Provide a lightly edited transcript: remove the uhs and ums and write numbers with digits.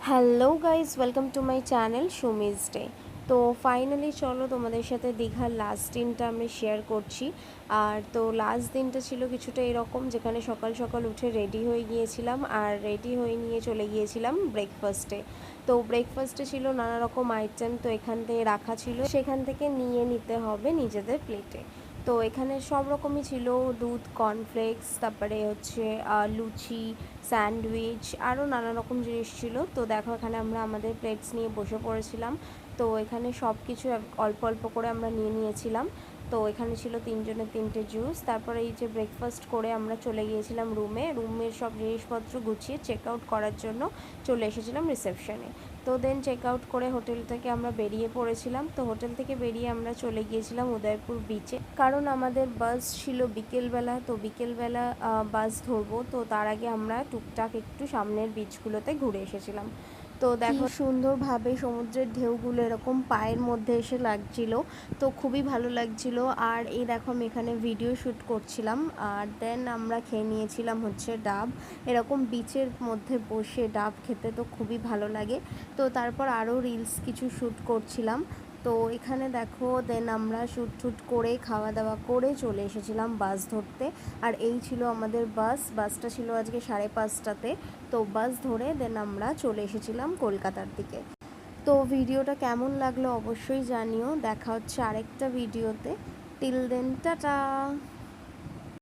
Hello guys, welcome to my channel Sumi's day. তো finally চলো তোমাদের সাথে দীঘার লাস্ট দিনটা আমি শেয়ার করছি। আর তো লাস্ট দিনটা ছিল কিছুটা এরকম, যেখানে সকাল সকাল উঠে রেডি হয়ে গিয়েছিলাম আর রেডি হয়ে নিয়ে চলে গিয়েছিলাম ব্রেকফাস্টে। তো ব্রেকফাস্টে ছিল নানা রকম আইটেম, তো এখান থেকে রাখা ছিল, সেখান থেকে নিয়ে নিতে হবে নিজেদের প্লেটে। তো এখানে সব রকমই ছিল, দুধ, কর্নফ্লেক্স, তারপরে হচ্ছে লুচি, স্যান্ডউইচ, আরও নানা রকম জিনিস ছিল। তো দেখো এখানে আমরা আমাদের প্লেটস নিয়ে বসে পড়েছিলাম। তো এখানে সব কিছু অল্প অল্প করে আমরা নিয়ে নিয়েছিলাম। তো এখানে ছিল তিনজনের তিনটে জুস। তারপরে এই যে ব্রেকফাস্ট করে আমরা চলে গিয়েছিলাম রুমের সব জিনিসপত্র গুছিয়ে চেক আউট করার জন্য চলে এসেছিলাম রিসেপশনে। তো দেন চেক আউট করে হোটেল থেকে আমরা বেরিয়ে পড়েছিলাম। তো হোটেল থেকে বেরিয়ে আমরা চলে গিয়েছিলাম উদয়পুর বিচে, কারণ আমাদের বাস ছিল বিকেলবেলা। তো বিকেলবেলা বাস ধরবো, তো তার আগে আমরা টুকটাক একটু সামনের বিচগুলোতে ঘুরে এসেছিলাম। তো দেখো সুন্দরভাবে সমুদ্রের ঢেউগুলো এরকম পায়ের মধ্যে এসে লাগছিল, তো খুবই ভালো লাগছিল। আর এই দেখো আমি এখানে ভিডিও শ্যুট করছিলাম। আর দেন আমরা খেয়ে নিয়েছিলাম হচ্ছে ডাব। এরকম বিচের মধ্যে বসে ডাব খেতে তো খুবই ভালো লাগে। তো তারপর আরও রিলস কিছু শ্যুট করছিলাম। তো এখানে দেখো দেন আমরা শ্যুট করে খাওয়া দাওয়া করে চলে এসেছিলাম বাস ধরতে। আর এই ছিল আমাদের বাসটা ছিল আজকে 5:30টাতে। তো বাস ধরে দেন আমরা চলে এসেছিলাম কলকাতার দিকে। তো ভিডিওটা কেমন লাগলো অবশ্যই জানিও। দেখা হচ্ছে আরেকটা ভিডিওতে। Till then tata.